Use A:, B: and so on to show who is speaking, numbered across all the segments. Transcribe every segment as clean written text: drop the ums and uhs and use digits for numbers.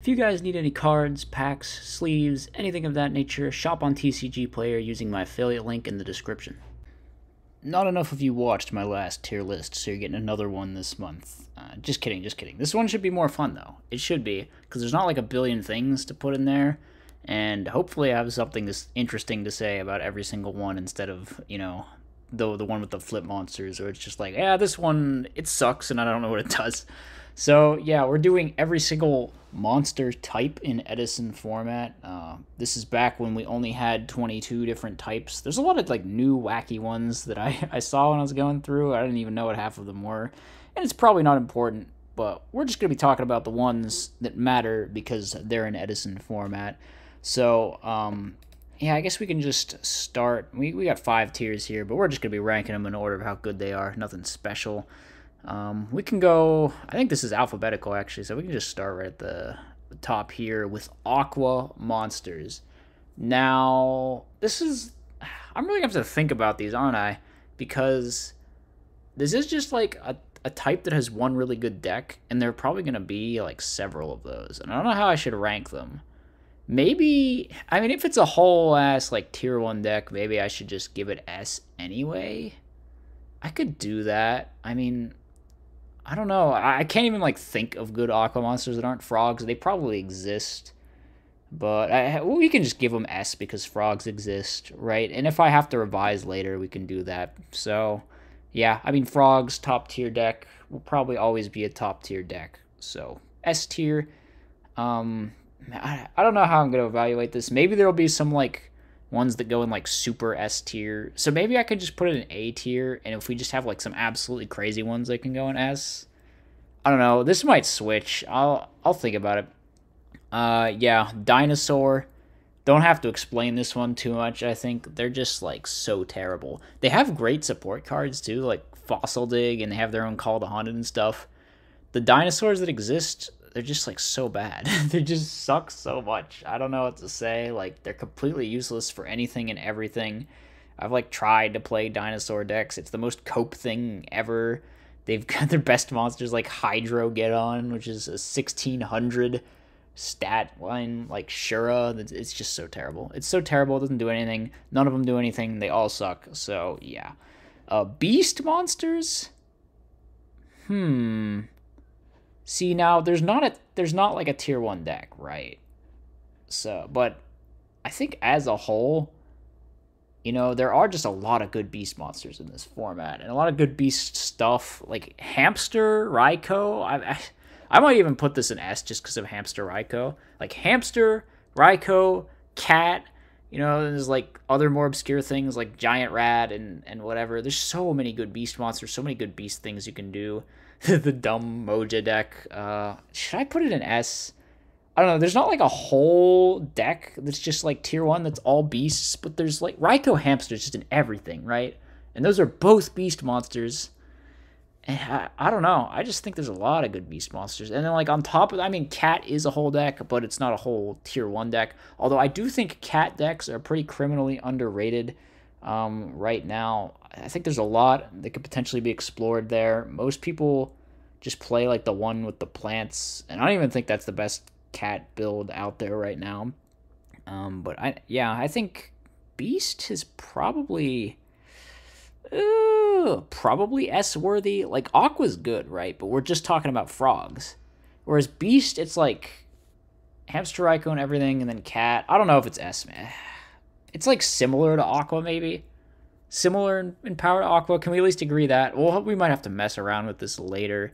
A: If you guys need any cards, packs, sleeves, anything of that nature, shop on TCG Player using my affiliate link in the description. Not enough of you watched my last tier list, so you're getting another one this month. Just kidding, just kidding. This one should be more fun, though. It should be, because there's not like a billion things to put in there, and hopefully I have something this interesting to say about every single one instead of, you know, the one with the flip monsters, or it's just like, yeah, this one, it sucks, and I don't know what it does. So, yeah, we're doing every single monster type in Edison format. This is back when we only had 22 different types. There's a lot of, like, new wacky ones that I saw when I was going through. I didn't even know what half of them were. And it's probably not important, but we're just going to be talking about the ones that matter because they're in Edison format. So, yeah, I guess we can just start. We got 5 tiers here, but we're just going to be ranking them in order of how good they are. Nothing special. We can go, I think this is alphabetical actually, so we can just start right at the top here with Aqua Monsters. Now, this is, I'm really going to have to think about these, aren't I? Because this is just like a type that has one really good deck, and there are probably going to be like several of those, and I don't know how I should rank them. Maybe, I mean, if it's a whole ass like tier 1 deck, maybe I should just give it S anyway. I could do that. I mean, I don't know. I can't even, like, think of good aqua monsters that aren't frogs. They probably exist. But we can just give them S because frogs exist, right? And if I have to revise later, we can do that. So, yeah. I mean, frogs, top tier deck, will probably always be a top tier deck. So, S tier. I don't know how I'm going to evaluate this. Maybe there will be some, like, ones that go in, like, super S tier. So maybe I could just put it in A tier, and if we just have, like, some absolutely crazy ones that can go in S. I don't know. This might switch. I'll think about it. Yeah, Dinosaur. Don't have to explain this one too much, I think. They're just, like, so terrible. They have great support cards, too, like Fossil Dig, and they have their own Call to Haunted and stuff. The dinosaurs that exist, they're just, like, so bad. They just suck so much. I don't know what to say. Like, they're completely useless for anything and everything. I've, like, tried to play dinosaur decks. It's the most cope thing ever. They've got their best monsters, like Hydro Get On, which is a 1600 stat line, like Shura. It's just so terrible. It's so terrible. It doesn't do anything. None of them do anything. They all suck. So, yeah. Beast monsters? See, now there's not like a tier 1 deck, right? So, but I think as a whole, you know, there are just a lot of good beast monsters in this format, and a lot of good beast stuff, like Hamster, Raikou. I might even put this in S just because of Hamster, Raikou. Like Hamster, Raikou, Cat. You know, there's like other more obscure things like Giant Rat and whatever. There's so many good beast monsters, so many good beast things you can do. The dumb Moja deck. Should I put it in S? I don't know. There's not like a whole deck that's just like tier 1 that's all beasts, but there's like Raikou Hamsters just in everything, right? And those are both beast monsters. And I don't know. I just think there's a lot of good beast monsters. And then like on top of, I mean, Cat is a whole deck, but it's not a whole tier 1 deck. Although I do think Cat decks are pretty criminally underrated right now. I think there's a lot that could potentially be explored there. Most people just play like the one with the plants, and I don't even think that's the best Cat build out there right now. But I think Beast is probably S worthy. Like Aqua's good, right? But we're just talking about frogs. Whereas Beast, it's like Hamster, Raikou, and everything, and then Cat. I don't know if it's S, man. It's like similar to Aqua, maybe. Similar in power to Aqua. Can we at least agree that? Well, we might have to mess around with this later.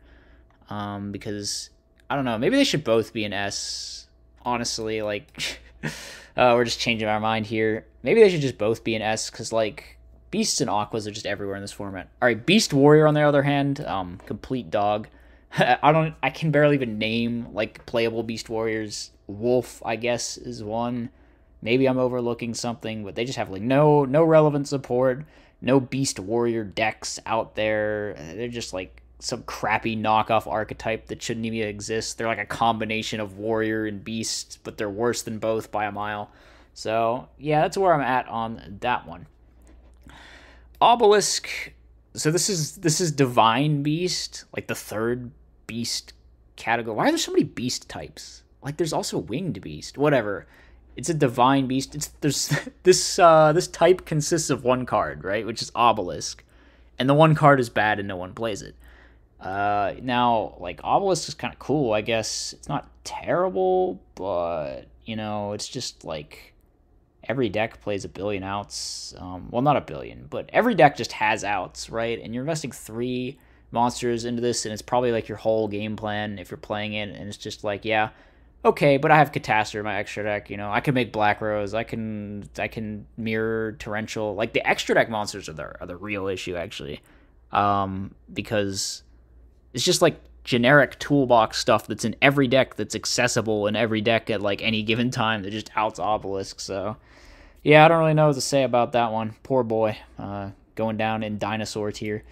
A: Because I don't know. Maybe they should both be an S. Honestly, like we're just changing our mind here. Maybe they should just both be an S, because like Beasts and Aquas are just everywhere in this format. All right, Beast Warrior on the other hand, complete dog. I can barely even name like playable Beast Warriors. Wolf, I guess, is one. Maybe I'm overlooking something, but they just have like no relevant support, no Beast Warrior decks out there. They're just like some crappy knockoff archetype that shouldn't even exist. They're like a combination of Warrior and Beast, but they're worse than both by a mile. So, yeah, that's where I'm at on that one. Obelisk. So this is Divine Beast, like the third beast category. Why are there so many beast types? Like, there's also Winged Beast. Whatever. It's a Divine Beast. There's this type consists of one card, right? Which is Obelisk. And the one card is bad and no one plays it. Now, like, Obelisk is kind of cool, I guess. It's not terrible, but, you know, it's just, like, every deck plays a billion outs. Well, not a billion, but every deck just has outs, right? And you're investing 3 monsters into this, and it's probably, like, your whole game plan if you're playing it, and it's just like, yeah, okay, but I have Catastor in my extra deck, you know, I can make Black Rose, I can mirror Torrential. Like, the extra deck monsters are the real issue, actually, because it's just, like, generic toolbox stuff that's in every deck that's accessible in every deck at, like, any given time that just outs Obelisk. So, yeah, I don't really know what to say about that one. Poor boy. Going down in dinosaur tier.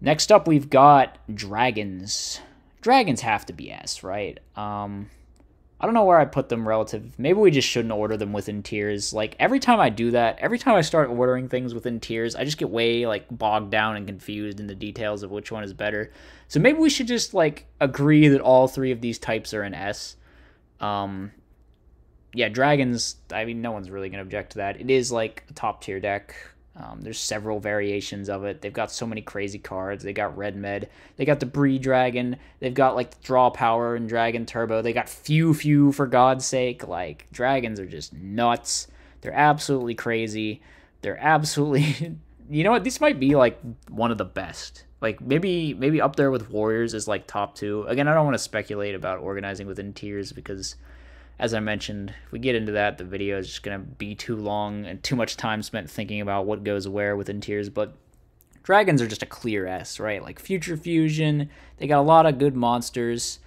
A: Next up, we've got Dragons. Dragons have to be S, right? I don't know where I put them relative. Maybe we just shouldn't order them within tiers. Like, every time I do that, every time I start ordering things within tiers, I just get way, like, bogged down and confused in the details of which one is better. So maybe we should just, like, agree that all 3 of these types are an S. Yeah, Dragons, I mean, no one's really going to object to that. It is, like, a top-tier deck. There's several variations of it. They've got so many crazy cards. They got Red Med. They got the Bree Dragon. They've got, like, Draw Power and Dragon Turbo. They got Few, for God's sake. Like, Dragons are just nuts. They're absolutely crazy. They're absolutely... You know what? This might be, like, one of the best. Like, maybe up there with Warriors is, like, top 2. Again, I don't want to speculate about organizing within tiers because... As I mentioned, if we get into that, the video is just going to be too long and too much time spent thinking about what goes where within tiers, but Dragons are just a clear S, right? Like, Future Fusion, they got a lot of good monsters.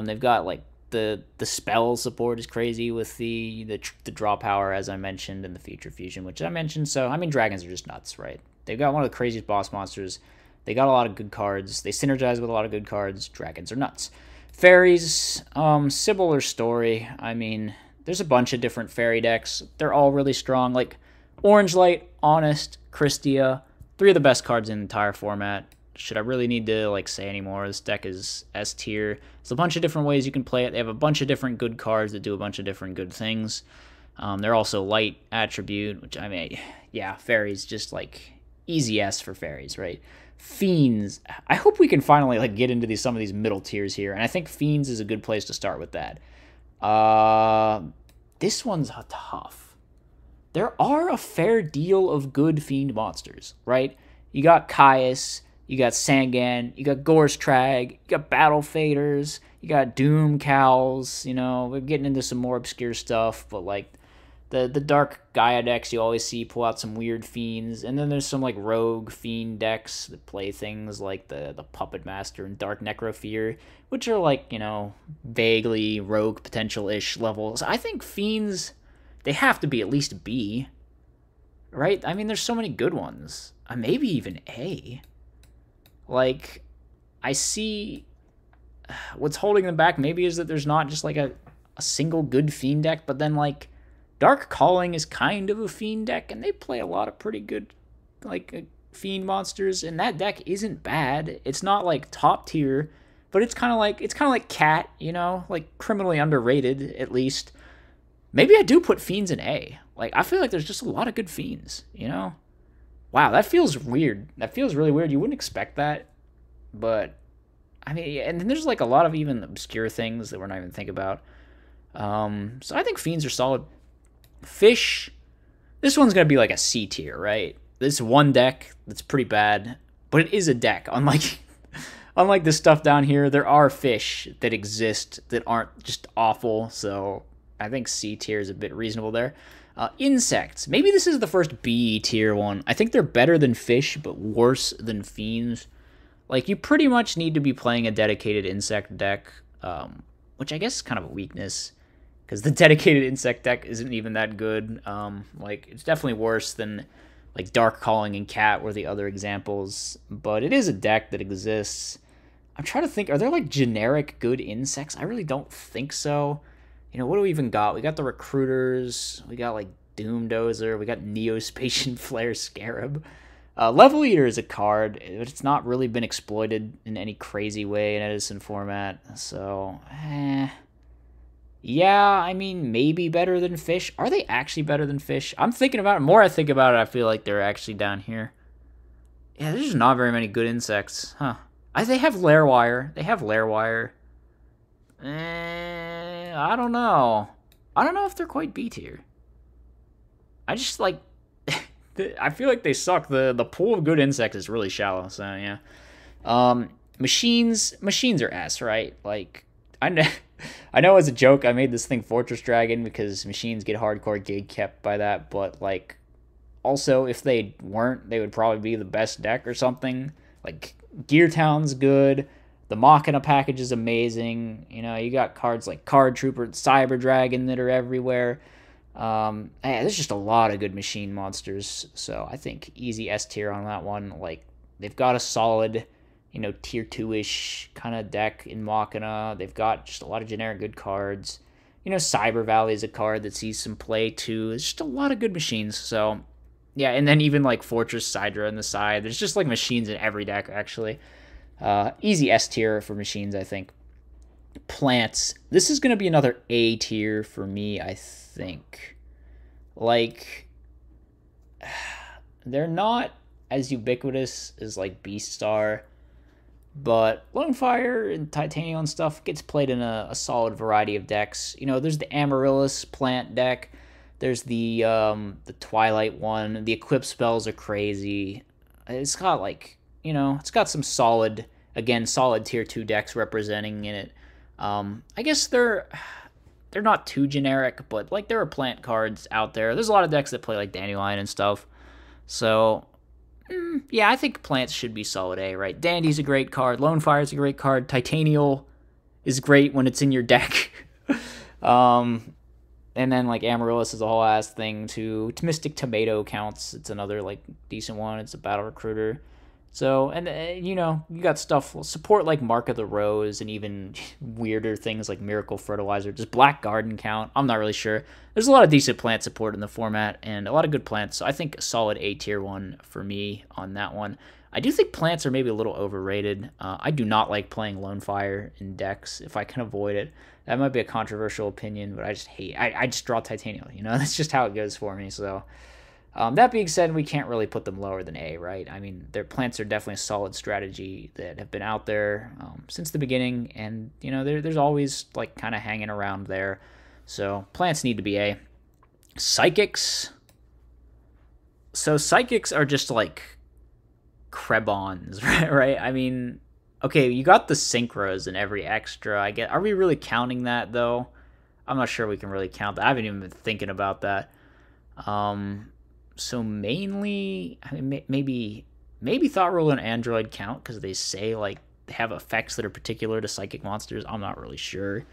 A: They've got, like, the spell support is crazy with the draw power, as I mentioned, and the Future Fusion, which I mentioned. So, I mean, Dragons are just nuts, right? They've got one of the craziest boss monsters. They got a lot of good cards. They synergize with a lot of good cards. Dragons are nuts. Fairies, similar story. I mean, there's a bunch of different fairy decks. They're all really strong. Like, Orange Light, Honest, Christia, 3 of the best cards in the entire format. Should I really need to, like, say any more? This deck is S tier. There's a bunch of different ways you can play it. They have a bunch of different good cards that do a bunch of different good things. They're also light attribute, which, I mean, yeah, fairies, just, like, easy S for fairies, right? Fiends. I hope we can finally, like, get into some of these middle tiers here, and I think Fiends is a good place to start with that. This one's tough. There are a fair deal of good Fiend monsters, right? You got Caius, you got Sangan, you got Gorstrag, you got Battle Faders, you got Doom Cows, you know, we're getting into some more obscure stuff, but, like, the Dark Gaia decks you always see pull out some weird Fiends, and then there's some, like, rogue Fiend decks that play things like the Puppet Master and Dark Necrofear, which are, like, you know, vaguely rogue potential-ish levels. I think Fiends, they have to be at least B, right? I mean, there's so many good ones. Maybe even A. Like, I see what's holding them back maybe is that there's not just, like, a single good Fiend deck, but then, like, Dark Calling is kind of a Fiend deck, and they play a lot of pretty good, like, Fiend monsters, and that deck isn't bad. It's not, like, top tier, but it's kind of like Cat, you know, like, criminally underrated, at least. Maybe I do put Fiends in A. Like, I feel like there's just a lot of good Fiends, you know? Wow, that feels weird. That feels really weird. You wouldn't expect that, but, I mean, and then there's, like, a lot of even obscure things that we're not even thinking about. So I think Fiends are solid. Fish, this one's going to be like a C tier, right? This one deck that's pretty bad, but it is a deck. Unlike this stuff down here, there are fish that exist that aren't just awful, so I think C tier is a bit reasonable there. Insects, maybe this is the first B tier one. I think they're better than fish, but worse than fiends. Like, you pretty much need to be playing a dedicated insect deck, which I guess is kind of a weakness, because the dedicated insect deck isn't even that good. Like, it's definitely worse than, like, Dark Calling and Cat were the other examples, but it is a deck that exists. I'm trying to think, are there, like, generic good insects? I really don't think so. You know, what do we even got? We got the Recruiters, we got, like, Doomdozer, we got Neospatian Flare Scarab. Level Eater is a card, but it's not really been exploited in any crazy way in Edison format, so, Yeah, I mean, maybe better than fish. Are they actually better than fish? I'm thinking about it. More I think about it, I feel like they're actually down here. Yeah, there's just not very many good insects, huh? They have lair wire. They have lair wire. I don't know. I don't know if they're quite B tier. I just like. I feel like they suck. The pool of good insects is really shallow. So yeah. Machines are S, right? Like I know, I know as a joke I made this thing Fortress Dragon because machines get hardcore gig kept by that, but like also if they weren't, they would probably be the best deck or something. Like Gear Town's good. The Machina package is amazing. You know, you got cards like Card Trooper, Cyber Dragon that are everywhere. There's just a lot of good machine monsters, so I think easy S tier on that one. Like they've got a solid, you know, tier 2-ish kind of deck in Machina. They've got just a lot of generic good cards. You know, Cyber Valley is a card that sees some play too. It's just a lot of good machines. So yeah, and then even like Fortress Sidra on the side. There's just like machines in every deck actually. Easy S tier for machines, I think. Plants. This is gonna be another A tier for me, I think. Like, they're not as ubiquitous as like Beastar, but Lone Fire and Titanium and stuff gets played in a solid variety of decks. You know, there's the Amaryllis plant deck. There's the Twilight one. The Eclipse spells are crazy. It's got like, you know, it's got some solid, again, solid tier 2 decks representing in it. I guess they're not too generic, but like there are plant cards out there. There's a lot of decks that play like Dandelion and stuff. So yeah, I think plants should be solid A, right? Dandy's a great card. Lone Fire's a great card. Titanial is great when it's in your deck. And then like Amaryllis is a whole ass thing too. Mystic Tomato counts. It's another like decent one. It's a battle recruiter. So, and you know, you got stuff, support like Mark of the Rose and even weirder things like Miracle Fertilizer. Does Black Garden count? I'm not really sure. There's a lot of decent plant support in the format and a lot of good plants. So I think a solid A tier one for me on that one. I do think plants are maybe a little overrated. I do not like playing Lone Fire in decks if I can avoid it. That might be a controversial opinion, but I just hate. I just draw Titanium. You know, that's just how it goes for me. So. That being said, we can't really put them lower than A, right? I mean, their plants are definitely a solid strategy that have been out there since the beginning, and you know, there's always like kind of hanging around there. So plants need to be A. Psychics. So psychics are just like Krebons, right? I mean, okay, you got the synchros in every extra. I get. Are we really counting that though? I'm not sure we can really count that. I haven't even been thinking about that. So mainly, I mean, maybe Thought Ruler and Android count because they say like they have effects that are particular to psychic monsters. I'm not really sure.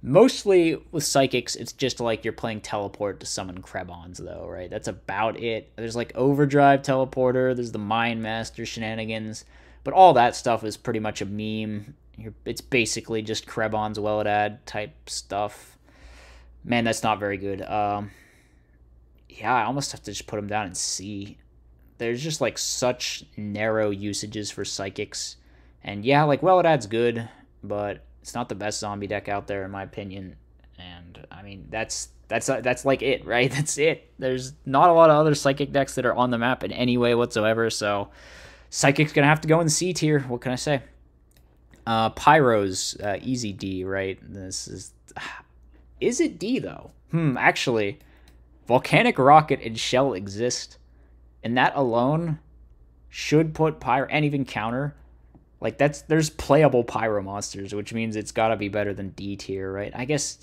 A: Mostly with psychics, it's just like you're playing teleport to summon Krebons, though, right? That's about it. There's like Overdrive Teleporter. There's the Mind Master shenanigans, but all that stuff is pretty much a meme. It's basically just Krebons Welodad type stuff. Man, that's not very good. Yeah, I almost have to just put them down and see. There's just like such narrow usages for psychics, and yeah, like Welodad's good, but it's not the best zombie deck out there in my opinion. And I mean that's like it, right? That's it. There's not a lot of other psychic decks that are on the map in any way whatsoever. So psychic's gonna have to go in C tier. What can I say? Pyro's easy D, right? This is it D though? Actually. Volcanic Rocket and Shell exist, and that alone should put Pyro and even counter. Like there's playable Pyro monsters, which means it's got to be better than D tier, right? I guess,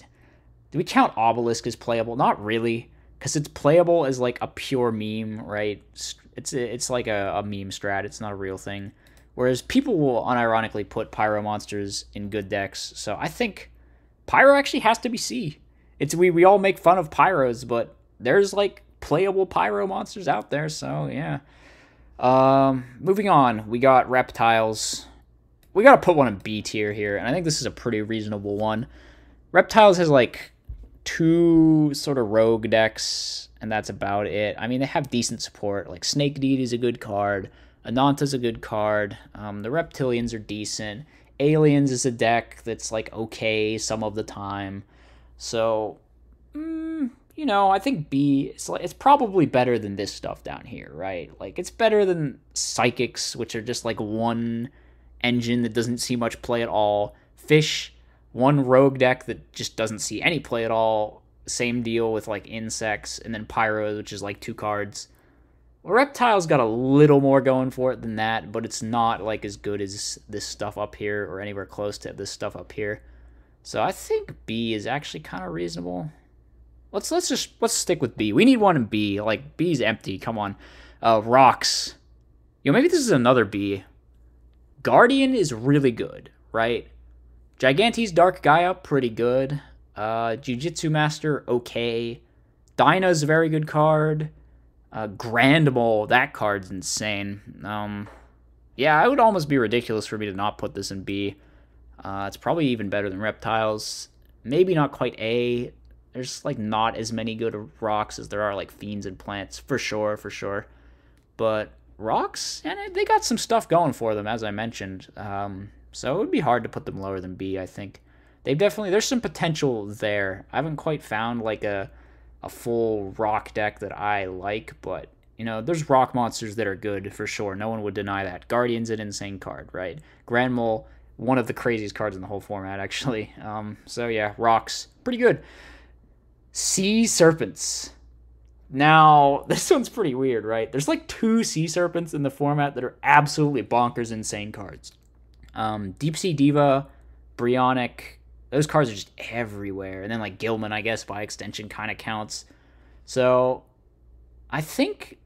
A: do we count Obelisk as playable? Not really, because it's playable as like a pure meme, right? It's like a meme strat. It's not a real thing. Whereas people will unironically put Pyro monsters in good decks. So I think Pyro actually has to be C. We all make fun of Pyros, but there's like playable Pyro monsters out there, so yeah. Moving on, we got Reptiles. We gotta put one in B tier here, and I think this is a pretty reasonable one. Reptiles has like 2 sort of rogue decks, and that's about it. I mean, they have decent support. Like Snake Deity is a good card. Ananta's a good card. The Reptilians are decent. Aliens is a deck that's like okay some of the time. So, I think B, it's probably better than this stuff down here, right? Like, it's better than Psychics, which are just like one engine that doesn't see much play at all. Fish, one rogue deck that just doesn't see any play at all. Same deal with like Insects, and then Pyro, which is like 2 cards. Reptile's got a little more going for it than that, but it's not like as good as this stuff up here or anywhere close to this stuff up here. So I think B is actually kind of reasonable. Let's stick with B. We need one in B. Like, B's empty. Come on. Rocks. Maybe this is another B. Guardian is really good, right? Gigante's Dark Gaia, pretty good. Jiu-Jitsu Master, okay. Dyna's a very good card. Grand Mole, that card's insane. Yeah, it would almost be ridiculous for me to not put this in B. It's probably even better than Reptiles. Maybe not quite A. There's, like, not as many good rocks as there are, like, Fiends and Plants, for sure. But rocks, and they got some stuff going for them, as I mentioned. So it would be hard to put them lower than B, I think. There's some potential there. I haven't quite found, like, a full rock deck that I like, but, there's rock monsters that are good, for sure. No one would deny that. Guardian's an insane card, right? Grand Mole, one of the craziest cards in the whole format, actually. So, yeah, rocks, pretty good. Sea Serpents. Now, this one's pretty weird, right? There's like 2 Sea Serpents in the format that are absolutely bonkers insane cards. Deep Sea Diva, Bryonic, those cards are just everywhere. And then like Gilman, I guess, by extension kind of counts. So, I think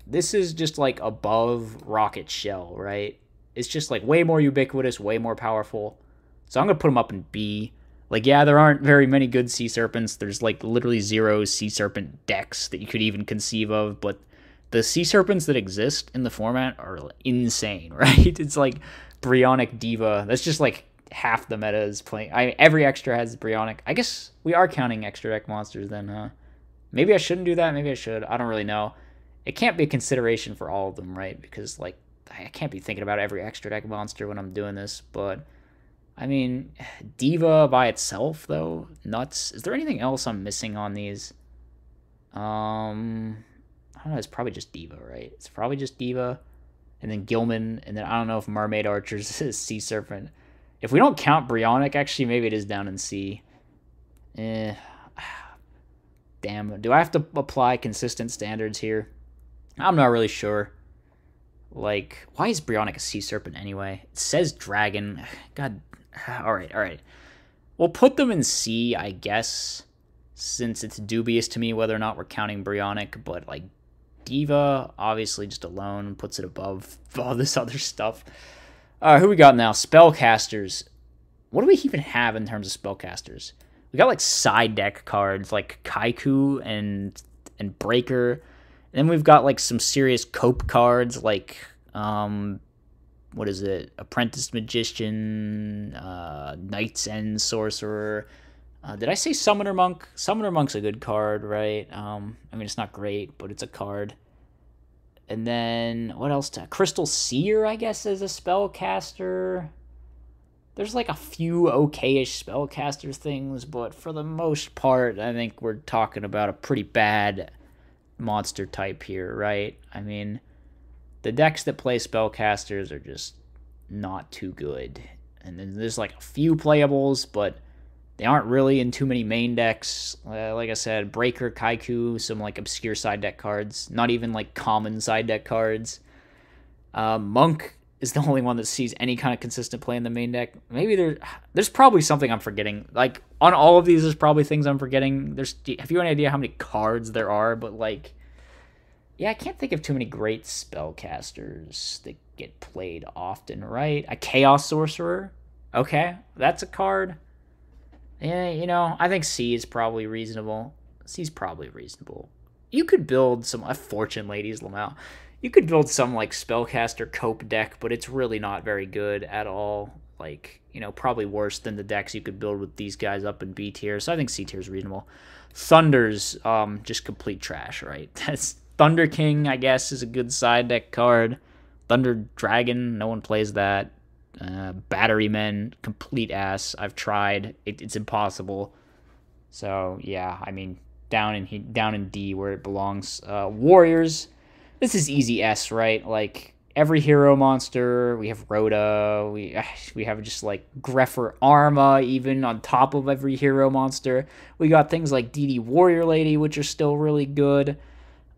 A: this is just like above Rocket Shell, right? It's just like way more ubiquitous, way more powerful. So I'm going to put them up in B. Like, yeah, there aren't very many good Sea Serpents. There's, like, literally 0 Sea Serpent decks that you could even conceive of. But the Sea Serpents that exist in the format are insane, right? It's like Bryonic Diva. That's just, like, half the meta is playing. Every extra has Bryonic. I guess we are counting extra deck monsters then, huh? Maybe I shouldn't do that. Maybe I should. I don't really know. It can't be a consideration for all of them, right? Because, like, I can't be thinking about every extra deck monster when I'm doing this, but I mean, Diva by itself, though, nuts. Is there anything else I'm missing on these? I don't know, it's probably just Diva, right? It's probably just Diva, and then Gilman, and then I don't know if Mermaid Archers is Sea Serpent. If we don't count Bryonic, actually, maybe it is down in C. Damn, do I have to apply consistent standards here? I'm not really sure. Like, why is Bryonic a Sea Serpent anyway? It says Dragon. God. All right. We'll put them in C, I guess, since it's dubious to me whether or not we're counting Bryonic, but, like, Diva, obviously, just alone puts it above all this other stuff. Who we got now? Spellcasters. What do we even have in terms of spellcasters? We got, like, side deck cards, like Kaiku and Breaker. And then we've got, like, some serious cope cards, like, what is it? Apprentice Magician, Knight's End Sorcerer. Did I say Summoner Monk? Summoner Monk's a good card, right? I mean, it's not great, but it's a card. And then, what else? Crystal Seer, I guess, is a spellcaster. There's, like, a few okay-ish spellcaster things, but for the most part, I think we're talking about a pretty bad monster type here, right? I mean, the decks that play spellcasters are just not too good. And then there's like a few playables, but they aren't really in too many main decks. Like I said, Breaker, Kaiku, some like obscure side deck cards. Not even like common side deck cards. Monk is the only one that sees any kind of consistent play in the main deck. Maybe there's probably something I'm forgetting. Like, on all of these, there's probably things I'm forgetting. Have you any idea how many cards there are? But, like, yeah, I can't think of too many great spellcasters that get played often, right? A Chaos Sorcerer. Okay, that's a card. Yeah, I think C is probably reasonable. C's probably reasonable. You could build some Fortune Ladies, Lamau. You could build some, like, spellcaster cope deck, but it's really not very good at all. Like, probably worse than the decks you could build with these guys up in B tier. So I think C tier is reasonable. Thunder's just complete trash, right? That's Thunder King, I guess, is a good side deck card. Thunder Dragon, no one plays that. Battery Men, complete ass. I've tried. It's impossible. So yeah, I mean down in D where it belongs. Warriors, this is easy S, right? Like every hero monster, we have Rhoda, we have just like Greffer Arma even on top of every hero monster. We got things like DD Warrior Lady, which are still really good.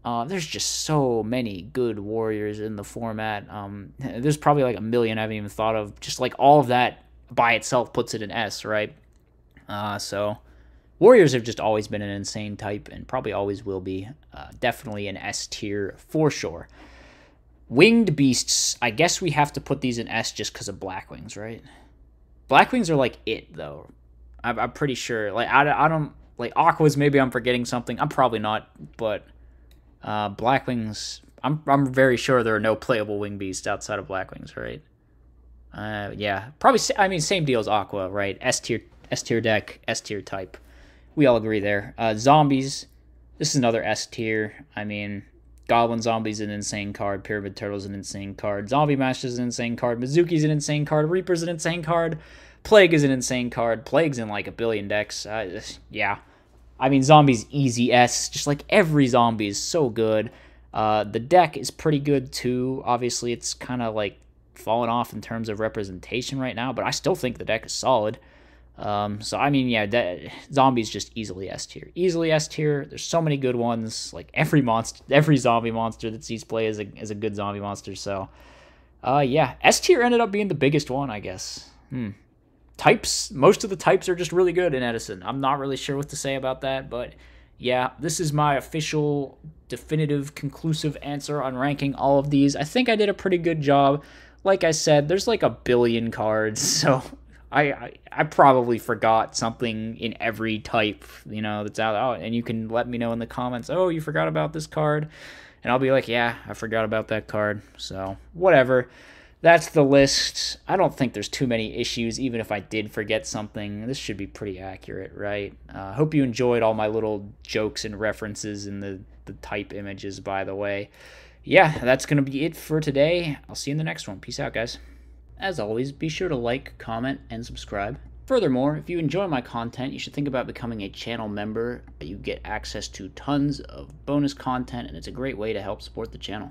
A: There's just so many good warriors in the format. There's probably like a million I haven't even thought of. Just like all of that by itself puts it in S, right? So warriors have just always been an insane type and probably always will be. Definitely an S tier for sure. Winged beasts, I guess we have to put these in S just because of Blackwings, right? Blackwings are like it though. I'm pretty sure. Like I don't like Aquas. Maybe I'm forgetting something. I'm probably not, but. Blackwings, I'm very sure there are no playable wing beasts outside of Blackwings, right? Yeah, probably. I mean, same deal as Aqua, right? S tier deck, S tier type. We all agree there. Zombies, this is another S tier. I mean, Goblin Zombie's an insane card. Pyramid Turtle's an insane card. Zombie Master's an insane card. Mizuki's an insane card. Reaper's an insane card. Plague is an insane card. Plague's in like a billion decks. Yeah. I mean, Zombie's easy S. Just like every zombie is so good. The deck is pretty good too. Obviously, it's kind of like fallen off in terms of representation right now, but I still think the deck is solid. So, I mean, yeah, Zombie's just easily S tier. Easily S tier. There's so many good ones. Like every zombie monster that sees play is a good zombie monster. So, yeah, S tier ended up being the biggest one, I guess. Types, most of the types are just really good in Edison. I'm not really sure what to say about that, but yeah, this is my official, definitive, conclusive answer on ranking all of these. I think I did a pretty good job. Like I said, there's like a billion cards, so I probably forgot something in every type, that's out. Oh, and you can let me know in the comments, oh, you forgot about this card, and I'll be like, yeah, I forgot about that card, so whatever. That's the list. I don't think there's too many issues, even if I did forget something. This should be pretty accurate, right? Hope you enjoyed all my little jokes and references in the type images, by the way. Yeah, that's going to be it for today. I'll see you in the next one. Peace out, guys. As always, be sure to like, comment, and subscribe. Furthermore, if you enjoy my content, you should think about becoming a channel member. You get access to tons of bonus content, and it's a great way to help support the channel.